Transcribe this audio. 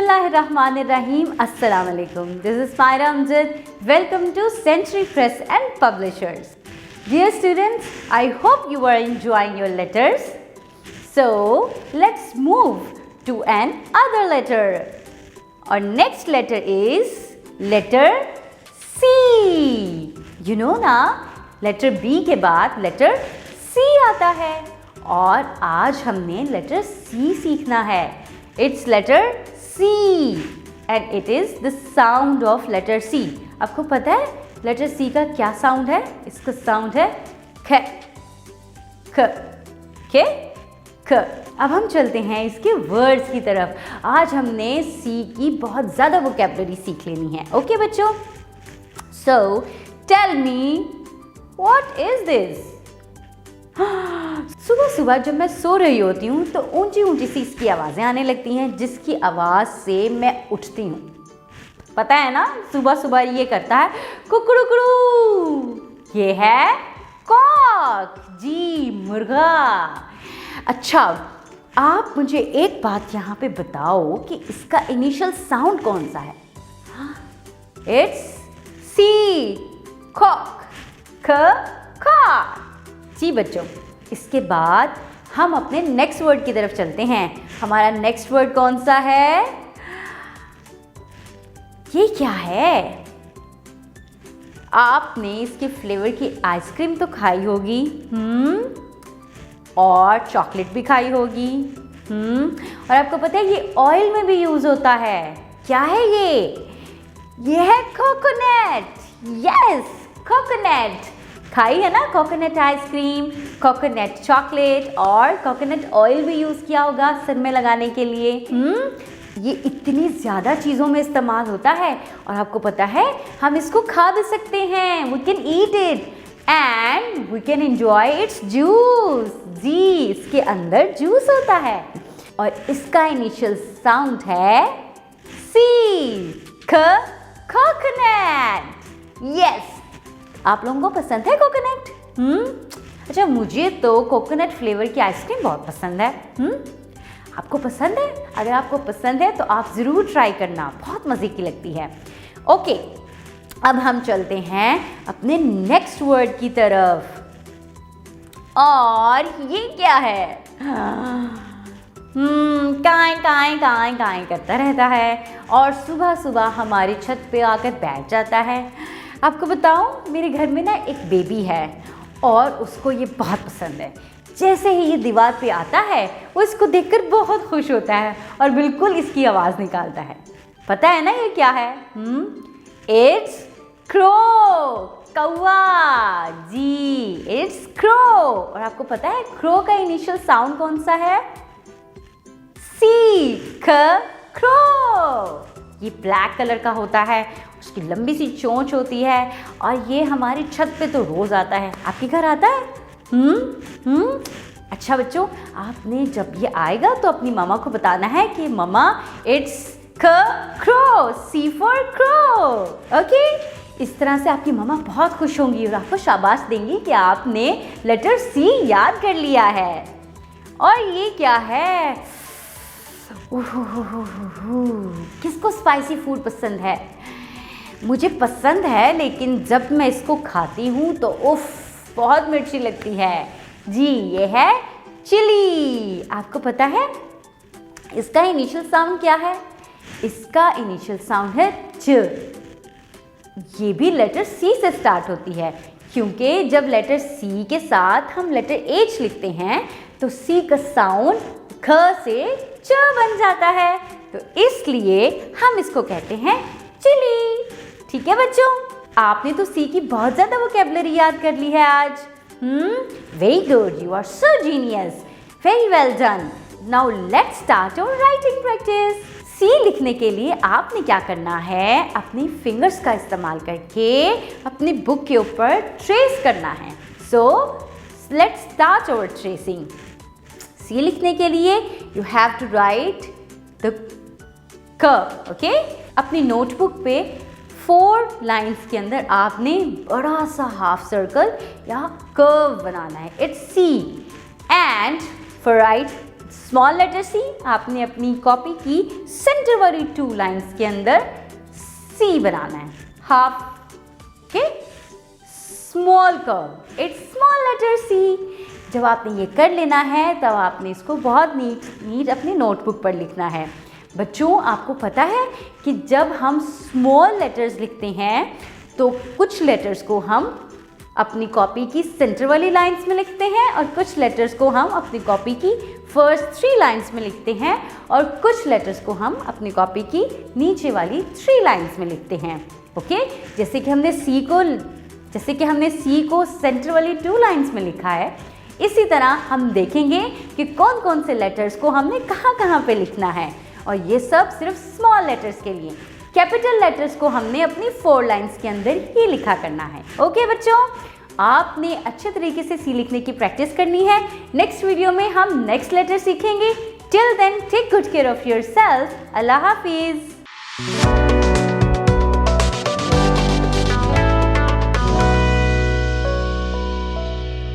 Bismillahirrahmanirrahim. Assalamu alaikum. This is Myra Amjad. Welcome to Century Press and Publishers. Dear students, I hope you are enjoying your letters. So, let's move to another letter. Our next letter is letter C. You know ना, letter B के बाद letter C आता है और आज हमने letter C सीखना है. It's letter C and it is the sound of letter C. आपको पता है letter C का क्या sound है? इसका sound है ख, ख, ख, ख. अब हम चलते हैं इसके वर्ड्स की तरफ. आज हमने C की बहुत ज़्यादा वोकैबुलरी सीख लेनी है. ओके बच्चों? So tell me, what is this? सुबह सुबह जब मैं सो रही होती हूँ तो ऊंची ऊंची सी इसकी आवाज़ें आने लगती हैं जिसकी आवाज़ से मैं उठती हूँ. पता है ना, सुबह सुबह ये करता है कुकड़ुकड़ू. ये है कॉक. जी, मुर्गा. अच्छा, आप मुझे एक बात यहाँ पे बताओ कि इसका इनिशियल साउंड कौन सा है? It's C. कॉक. ख, कॉक. जी बच्चों, इसके बाद हम अपने नेक्स्ट वर्ड की तरफ चलते हैं. हमारा नेक्स्ट वर्ड कौन सा है? ये क्या है? आपने इसके फ्लेवर की आइसक्रीम तो खाई होगी, और चॉकलेट भी खाई होगी, और आपको पता है ये ऑयल में भी यूज होता है. क्या है ये? ये है कोकोनट. Yes, coconut. खाई है ना कोकोनट आइसक्रीम, कोकोनट चॉकलेट और कोकोनट ऑयल भी यूज़ किया होगा सर में लगाने के लिए. ये इतनी ज़्यादा चीज़ों में इस्तेमाल होता है और आपको पता है हम इसको खा भी सकते हैं. We can eat it and we can enjoy its juice. जी, इसके अंदर जूस होता है और इसका इनिशियल साउंड है सी. ख, कोकोनट. यस, आप लोगों को पसंद है कोकोनट? अच्छा, मुझे तो कोकोनट फ्लेवर की आइसक्रीम बहुत पसंद है. आपको पसंद है? अगर आपको पसंद है तो आप ज़रूर ट्राई करना, बहुत मज़े की लगती है. ओके, अब हम चलते हैं अपने नेक्स्ट वर्ड की तरफ. और ये क्या है? काएं काएं काएं काएं करता रहता है और सुबह सुबह हमारी छत पे आकर बैठ जाता है. आपको बताऊं, मेरे घर में ना एक बेबी है और उसको ये बहुत पसंद है. जैसे ही ये दीवार पे आता है वो इसको देखकर बहुत खुश होता है और बिल्कुल इसकी आवाज़ निकालता है. पता है ना ये क्या है? It's crow. कौवा. जी, इट्स क्रो. और आपको पता है क्रो का इनिशियल साउंड कौन सा है? सी. ख, क्रो. ये ब्लैक कलर का होता है, उसकी लंबी सी चोंच होती है और ये हमारी छत पे तो रोज़ आता है. आपके घर आता है? अच्छा बच्चों, आपने जब ये आएगा तो अपनी मामा को बताना है कि मम्मा इट्स ख, crow. C for crow. Okay, इस तरह से आपकी मामा बहुत खुश होंगी और आपको शाबाश देंगी कि आपने लेटर सी याद कर लिया है. और ये क्या है? किसको स्पाइसी फूड पसंद है? मुझे पसंद है, लेकिन जब मैं इसको खाती हूँ तो उफ, बहुत मिर्ची लगती है. जी, ये है चिली. आपको पता है इसका इनिशियल साउंड क्या है? इसका इनिशियल साउंड है च. ये भी लेटर सी से स्टार्ट होती है क्योंकि जब लेटर सी के साथ हम लेटर एच लिखते हैं तो सी का साउंड ख से च बन जाता है, तो इसलिए हम इसको कहते हैं चिली. ठीक है बच्चों, आपने तो सी की बहुत ज़्यादा वोकैबुलरी याद कर ली है आज. Very good, you are so genius. Very well done. Now let's start our writing practice. C लिखने के लिए आपने क्या करना है? अपनी फिंगर्स का इस्तेमाल करके अपनी बुक के ऊपर ट्रेस करना है. So let's start our tracing. C लिखने के लिए you have to write the क. ओके, अपनी नोटबुक पे 4 लाइन्स के अंदर आपने बड़ा सा हाफ सर्कल या कर्व बनाना है. It's C. And for write small letter C आपने अपनी कॉपी की सेंटर वाली 2 लाइंस के अंदर सी बनाना है, हाफ के small curve, it's small letter C. जब आपने ये कर लेना है तब आपने इसको बहुत नीट अपनी नोटबुक पर लिखना है। बच्चों, आपको पता है कि जब हम स्मॉल लेटर्स लिखते हैं तो कुछ लेटर्स को हम अपनी कॉपी की सेंटर वाली लाइंस में लिखते हैं और कुछ लेटर्स को हम अपनी कॉपी की फर्स्ट 3 लाइंस में लिखते हैं और कुछ लेटर्स को हम अपनी कॉपी की नीचे वाली 3 लाइंस में लिखते हैं। ओके, जैसे कि हमने सी को सेंटर वाली 2 लाइंस में लिखा है, इसी तरह हम देखेंगे कि कौन कौन से लेटर्स को हमने कहाँ पे लिखना है, और ये सब सिर्फ स्मॉल लेटर्स के लिए। कैपिटल लेटर्स को हमने अपनी 4 लाइंस के अंदर ही लिखा करना है। ओके बच्चों, आपने अच्छे तरीके से सी लिखने की प्रैक्टिस करनी है। नेक्स्ट वीडियो में हम नेक्स्ट लेटर सीखेंगे। Till then take good care of yourself. अल्लाह हाफिज।